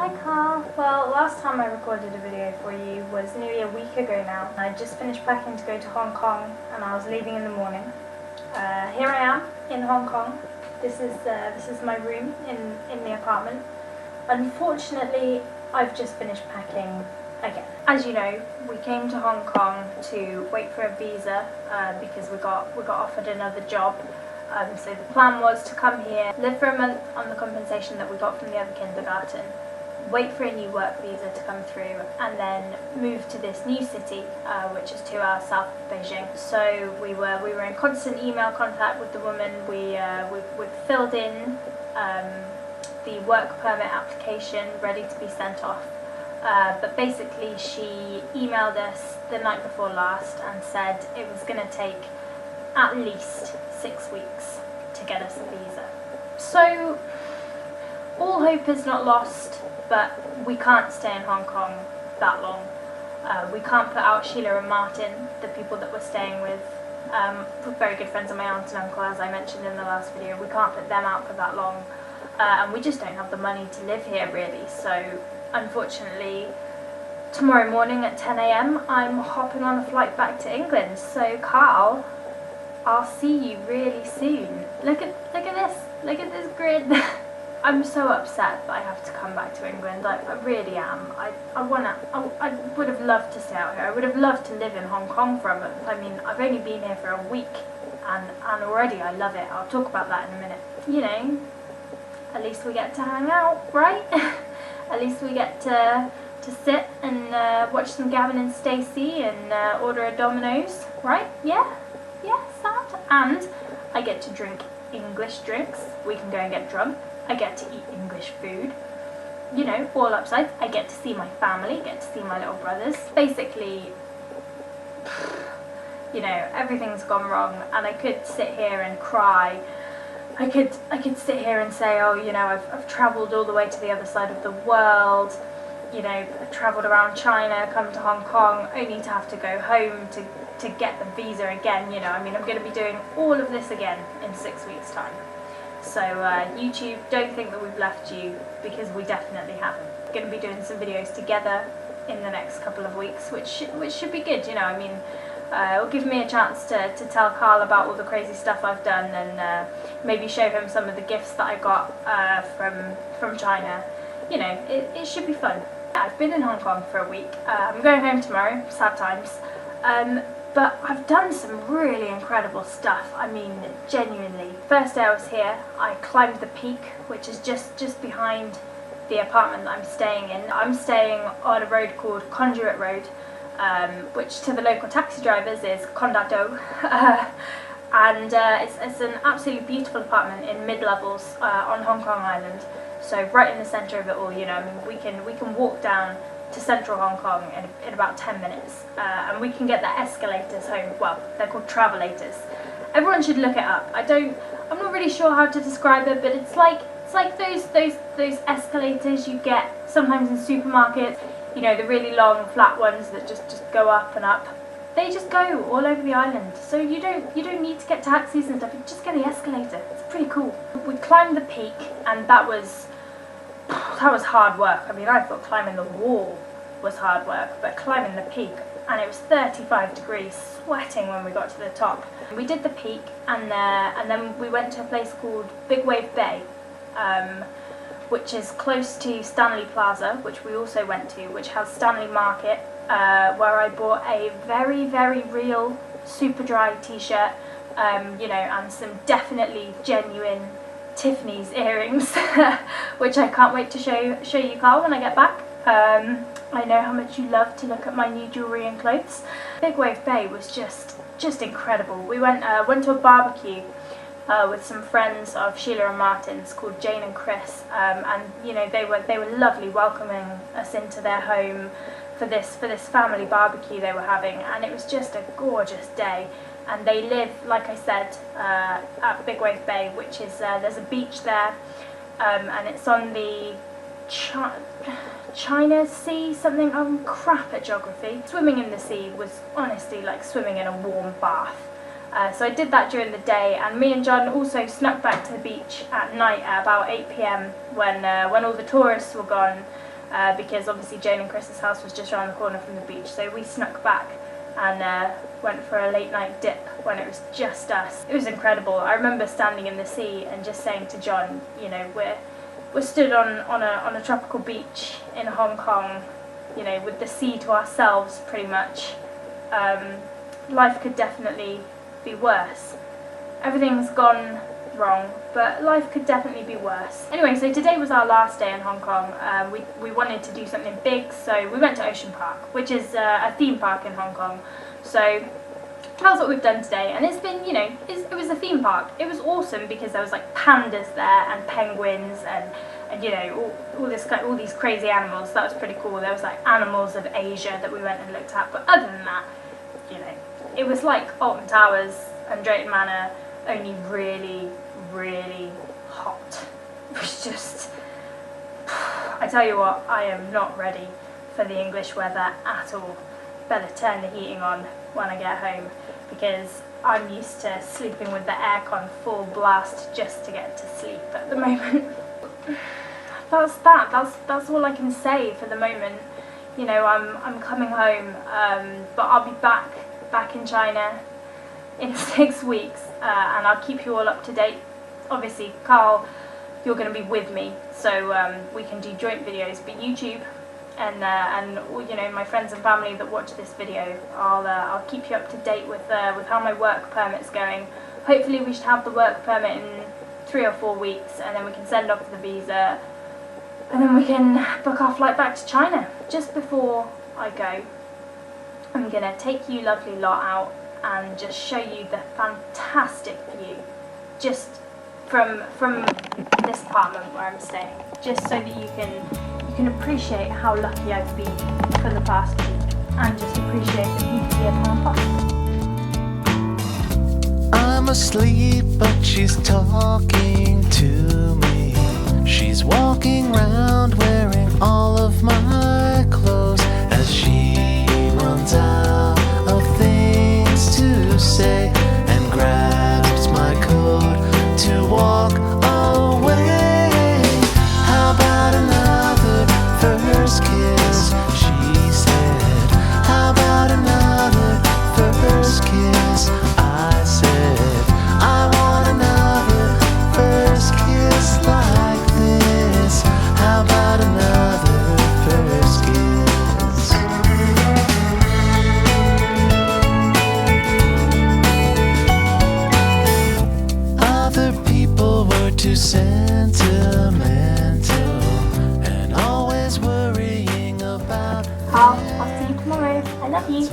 Hi Carl. Well, last time I recorded a video for you was nearly a week ago now. I just finished packing to go to Hong Kong and I was leaving in the morning. Here I am in Hong Kong. This is my room in the apartment. Unfortunately, I've just finished packing again. As you know, we came to Hong Kong to wait for a visa because we got offered another job. So the plan was to come here, live for a month on the compensation that we got from the other kindergarten, wait for a new work visa to come through, and then move to this new city, which is 2 hours south of Beijing. So we were in constant email contact with the woman. We filled in the work permit application, ready to be sent off. But basically she emailed us the night before last and said it was going to take at least 6 weeks to get us a visa. So all hope is not lost, but we can't stay in Hong Kong that long. We can't put out Sheila and Martin, the people that we're staying with, very good friends of my aunt and uncle, as I mentioned in the last video. We can't put them out for that long, and we just don't have the money to live here really. So unfortunately, tomorrow morning at 10 AM I'm hopping on a flight back to England. So Carl, I'll see you really soon. Look at this grid. I'm so upset that I have to come back to England. I really am. I would have loved to stay out here. I would have loved to live in Hong Kong for a month. I mean, I've only been here for a week and already I love it. I'll talk about that in a minute. You know, at least we get to hang out, right? At least we get to sit and watch some Gavin and Stacey and order a Domino's, right? Yeah, sad. And I get to drink English drinks. We can go and get drunk. I get to eat English food. You know, all upsides. I get to see my family, get to see my little brothers. Basically, you know, everything's gone wrong, and I could sit here and cry. I could sit here and say, oh, you know, I've travelled all the way to the other side of the world. You know, I've travelled around China, come to Hong Kong, only to have to go home to get the visa again. You know, I mean, I'm going to be doing all of this again in 6 weeks' time. So YouTube, don't think that we've left you, because we definitely haven't. We're going to be doing some videos together in the next couple of weeks, which should be good. You know, I mean, it'll give me a chance to tell Carl about all the crazy stuff I've done, and maybe show him some of the gifts that I got from China. You know, it should be fun. I've been in Hong Kong for a week. I'm going home tomorrow, sad times. But I've done some really incredible stuff. I mean, genuinely. First day I was here, I climbed the peak, which is just behind the apartment that I'm staying in. I'm staying on a road called Conduit Road, which to the local taxi drivers is Condado. And it's an absolutely beautiful apartment in mid-levels on Hong Kong Island. So right in the centre of it all, you know, I mean, we can walk down to central Hong Kong in about 10 minutes, and we can get the escalators home. Well, they're called travelators. Everyone should look it up. I'm not really sure how to describe it, but it's like those escalators you get sometimes in supermarkets. You know, the really long flat ones that just go up and up. They just go all over the island, so you don't need to get taxis and stuff. You just get the escalator. It's pretty cool. We climbed the peak, and that was hard work. I mean, I thought climbing the wall was hard work, but climbing the peak, and it was 35 degrees, sweating when we got to the top. We did the peak, and then we went to a place called Big Wave Bay, which is close to Stanley Plaza, which we also went to, which has Stanley Market, where I bought a very, very real Superdry t-shirt, you know, and some definitely genuine Tiffany's earrings, which I can't wait to show you, Carl, when I get back. I know how much you love to look at my new jewellery and clothes. Big Wave Bay was just incredible. We went to a barbecue with some friends of Sheila and Martin's called Jane and Chris, and you know, they were lovely, welcoming us into their home for this family barbecue they were having, and it was just a gorgeous day. And they live, like I said, at Big Wave Bay, which is, there's a beach there, and it's on the China Sea, something. I'm crap at geography. Swimming in the sea was honestly like swimming in a warm bath. So I did that during the day, and me and John also snuck back to the beach at night at about 8 PM when all the tourists were gone, because obviously Jane and Chris's house was just around the corner from the beach. So we snuck back and went for a late night dip when it was just us. It was incredible. I remember standing in the sea and just saying to John, you know, we're stood on a tropical beach in Hong Kong, you know, with the sea to ourselves pretty much. Life could definitely be worse. Everything's gone wrong, but life could definitely be worse. Anyway, so today was our last day in Hong Kong. We wanted to do something big, so we went to Ocean Park, which is a theme park in Hong Kong. So that's what we've done today, and it's been, you know, it was a theme park. It was awesome because there was like pandas there and penguins and you know, all these crazy animals. That was pretty cool. There was like animals of Asia that we went and looked at, but other than that, you know, it was like Alton Towers and Drayton Manor, only really, really hot. It was just, I tell you what, I am not ready for the English weather at all. Better turn the heating on when I get home, because I'm used to sleeping with the aircon full blast just to get to sleep at the moment. That's all I can say for the moment. You know, I'm coming home, but I'll be back in China in 6 weeks, and I'll keep you all up to date. Obviously, Carl, you're going to be with me, so we can do joint videos. But YouTube and you know, my friends and family that watch this video, I'll keep you up to date with how my work permit's going. Hopefully, we should have the work permit in 3 or 4 weeks, and then we can send off the visa, and then we can book our flight back to China. Just before I go, I'm gonna take you lovely lot out and just show you the fantastic view just from this apartment where I'm staying, just so that you can appreciate how lucky I've been for the past week, and just appreciate the beauty of Hong Kong. I'm asleep, but she's talking to me. She's walking round wearing all of my clothes as she runs out of things to say and grabs my coat to walk away. How about another first kiss? She said. How about another first kiss? I said. I want another first kiss like this. How about another first kiss? Other people were too sentimental and always worrying about. Carl, I'll see you tomorrow. I love you.